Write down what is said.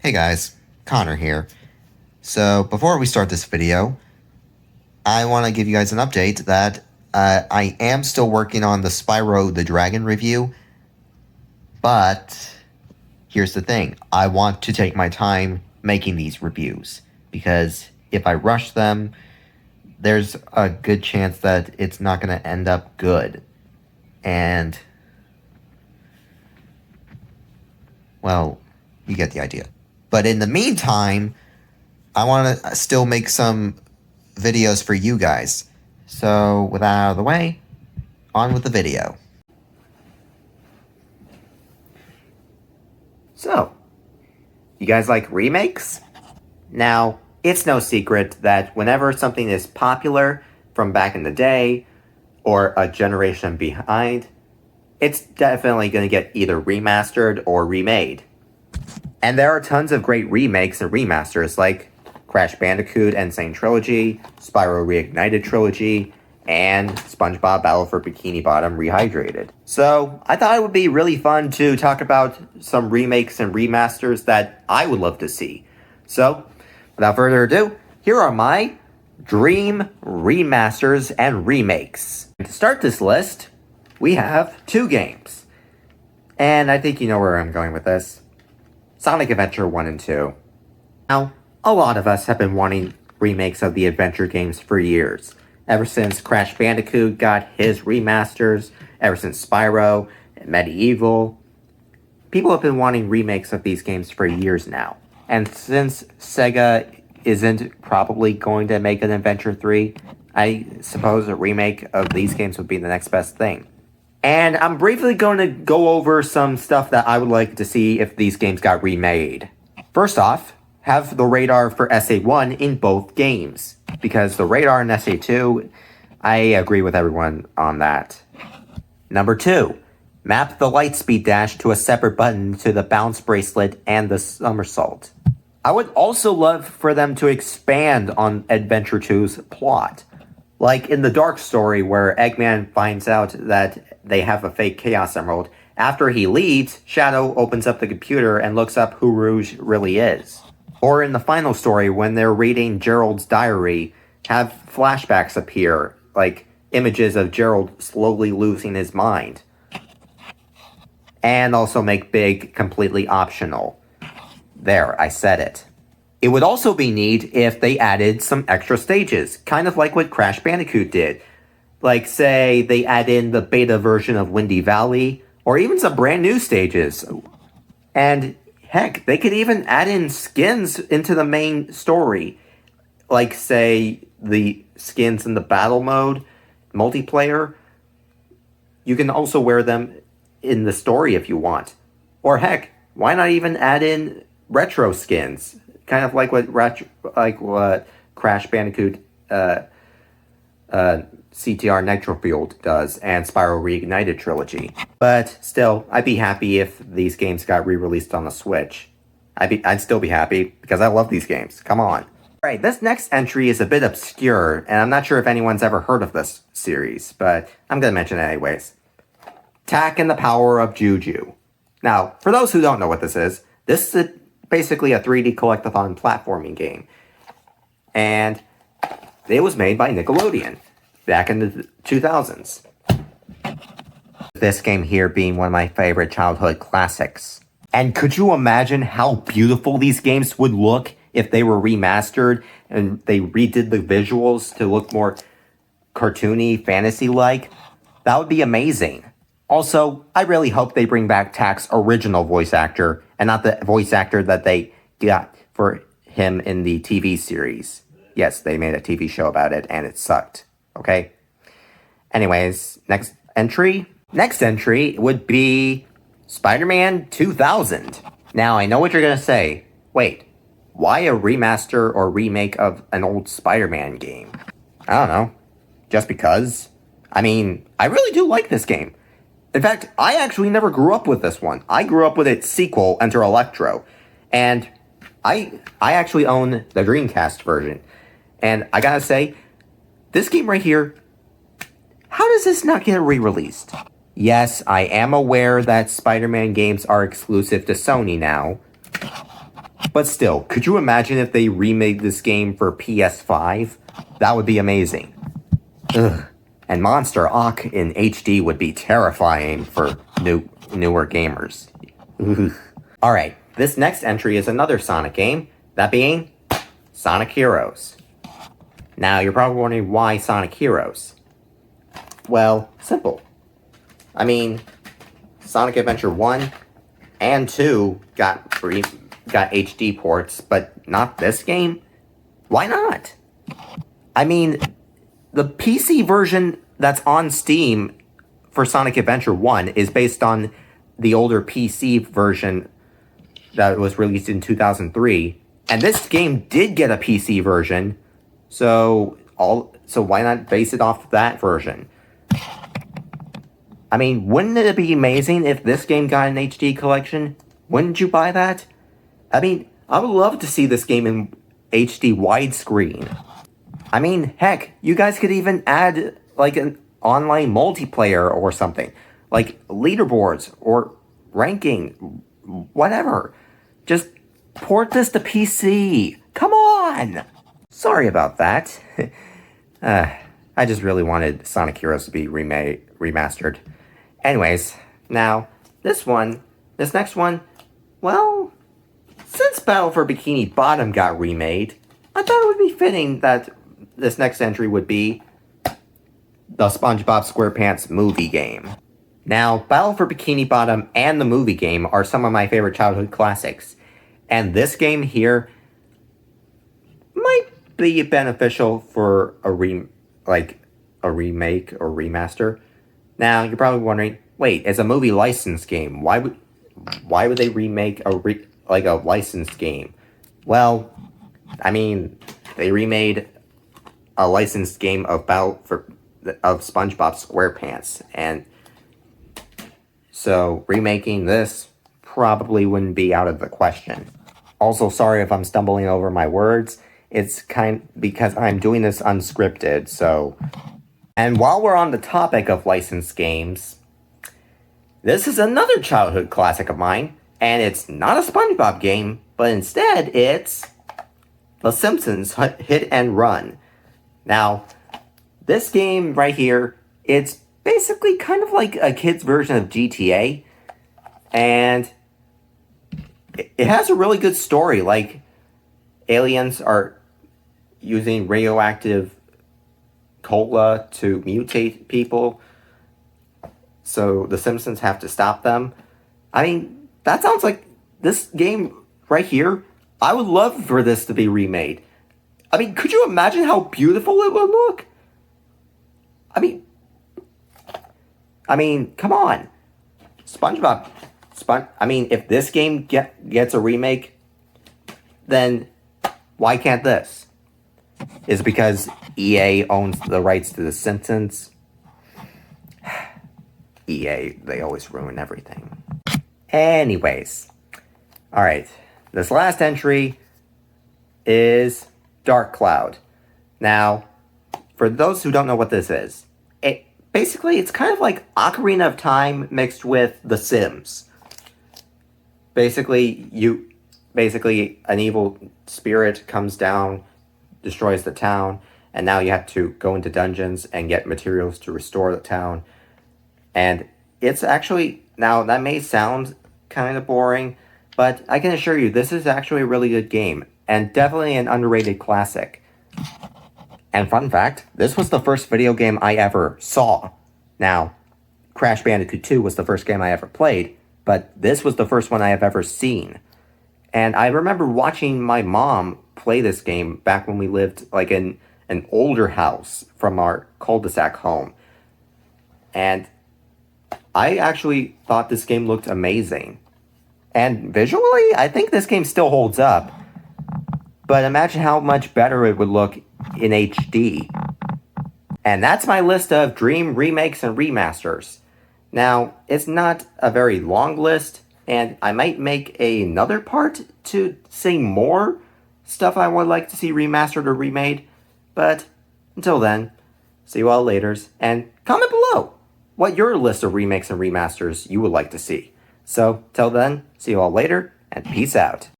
Hey guys, Connor here. So before we start this video, I want to give you guys an update that I am still working on the Spyro the Dragon review, but here's the thing. I want to take my time making these reviews, because if I rush them, there's a good chance that it's not going to end up good. And, well, you get the idea. But in the meantime, I want to still make some videos for you guys. So, with that out of the way, on with the video. So, you guys like remakes? Now, it's no secret that whenever something is popular from back in the day, or a generation behind, it's definitely going to get either remastered or remade. And there are tons of great remakes and remasters like Crash Bandicoot Insane Trilogy, Spyro Reignited Trilogy, and SpongeBob Battle for Bikini Bottom Rehydrated. So I thought it would be really fun to talk about some remakes and remasters that I would love to see. So without further ado, here are my dream remasters and remakes. To start this list, we have two games. And I think you know where I'm going with this. Sonic Adventure 1 and 2. Now, a lot of us have been wanting remakes of the adventure games for years. Ever since Crash Bandicoot got his remasters, ever since Spyro and Medieval, people have been wanting remakes of these games for years now. And since Sega isn't probably going to make an Adventure 3, I suppose a remake of these games would be the next best thing. And I'm briefly going to go over some stuff that I would like to see if these games got remade. First off, have the radar for SA1 in both games, because the radar in SA2, I agree with everyone on that. Number 2, map the lightspeed dash to a separate button to the bounce bracelet and the somersault. I would also love for them to expand on Adventure 2's plot. Like in the Dark story where Eggman finds out that they have a fake Chaos Emerald. After he leaves, Shadow opens up the computer and looks up who Rouge really is. Or in the final story, when they're reading Gerald's diary, have flashbacks appear, like images of Gerald slowly losing his mind. And also make Big completely optional. There, I said it. It would also be neat if they added some extra stages, kind of like what Crash Bandicoot did. Like, say, they add in the beta version of Windy Valley, or even some brand new stages. And, heck, they could even add in skins into the main story. Like, say, the skins in the battle mode, multiplayer. You can also wear them in the story if you want. Or, heck, why not even add in retro skins? Kind of like what Crash Bandicoot CTR Nitrofield does, and Spyro Reignited Trilogy. But still, I'd be happy if these games got re-released on the Switch. I'd still be happy, because I love these games. Come on. Alright, this next entry is a bit obscure, and I'm not sure if anyone's ever heard of this series, but I'm gonna mention it anyways. Tak and the Power of Juju. Now, for those who don't know what this is basically a 3D collectathon platforming game. And it was made by Nickelodeon back in the 2000s. This game here being one of my favorite childhood classics. And could you imagine how beautiful these games would look if they were remastered and they redid the visuals to look more cartoony, fantasy-like? That would be amazing. Also, I really hope they bring back Tak's original voice actor and not the voice actor that they got for him in the TV series. Yes, they made a TV show about it, and it sucked. Okay? Anyways, next entry? Next entry would be SpiderMan 2000. Now, I know what you're gonna say. Wait, why a remaster or remake of an old Spider-Man game? I don't know. Just because? I mean, I really do like this game. In fact, I actually never grew up with this one. I grew up with its sequel, Enter Electro. And I actually own the Dreamcast version. And I gotta say, this game right here, how does this not get re-released? Yes, I am aware that Spider-Man games are exclusive to Sony now. But still, could you imagine if they remade this game for PS5? That would be amazing. Ugh. And Monster Ock in HD would be terrifying for newer gamers. Alright, this next entry is another Sonic game, that being Sonic Heroes. Now, you're probably wondering why Sonic Heroes? Well, simple. I mean, Sonic Adventure 1 and 2 got HD ports, but not this game? Why not? I mean, the PC version that's on Steam for Sonic Adventure 1 is based on the older PC version that was released in 2003. And this game did get a PC version, so why not base it off that version? I mean, wouldn't it be amazing if this game got an HD collection? Wouldn't you buy that? I mean, I would love to see this game in HD widescreen. I mean, heck, you guys could even add, like, an online multiplayer or something. Like, leaderboards or ranking, whatever. Just port this to PC. Come on! Sorry about that. I just really wanted Sonic Heroes to be remastered. Anyways, now, this next one, well, since Battle for Bikini Bottom got remade, I thought it would be fitting that this next entry would be the SpongeBob SquarePants movie game. Now, Battle for Bikini Bottom and the movie game are some of my favorite childhood classics, and this game here might be beneficial for a remake or remaster. Now, you're probably wondering, wait, it's a movie licensed game. Why would they remake a licensed game? Well, I mean, they remade a licensed game of SpongeBob SquarePants, and so remaking this probably wouldn't be out of the question. Also, sorry if I'm stumbling over my words. It's because I'm doing this unscripted, so... And while we're on the topic of licensed games, this is another childhood classic of mine, and it's not a SpongeBob game, but instead it's The Simpsons Hit and Run. Now, this game right here, it's basically kind of like a kid's version of GTA, and it has a really good story. Like, aliens are using radioactive cola to mutate people, so the Simpsons have to stop them. I mean, that sounds like this game right here. I would love for this to be remade. I mean, could you imagine how beautiful it would look? I mean, come on. SpongeBob. I mean, if this game gets a remake, then why can't this? Is it because EA owns the rights to The Simpsons? EA, they always ruin everything. Anyways. Alright. This last entry is Dark Cloud. Now, for those who don't know what this is, it's kind of like Ocarina of Time mixed with The Sims. Basically, an evil spirit comes down, destroys the town, and now you have to go into dungeons and get materials to restore the town. And it's actually, now that may sound kind of boring, but I can assure you this is actually a really good game, and definitely an underrated classic. And fun fact, this was the first video game I ever saw. Now, Crash Bandicoot 2 was the first game I ever played, but this was the first one I have ever seen. And I remember watching my mom play this game back when we lived like in an older house from our cul-de-sac home. And I actually thought this game looked amazing. And visually, I think this game still holds up. But imagine how much better it would look in HD. And that's my list of dream remakes and remasters. Now, it's not a very long list, and I might make another part to say more stuff I would like to see remastered or remade. But until then, see you all later, and comment below what your list of remakes and remasters you would like to see. So, till then, see you all later, and peace out.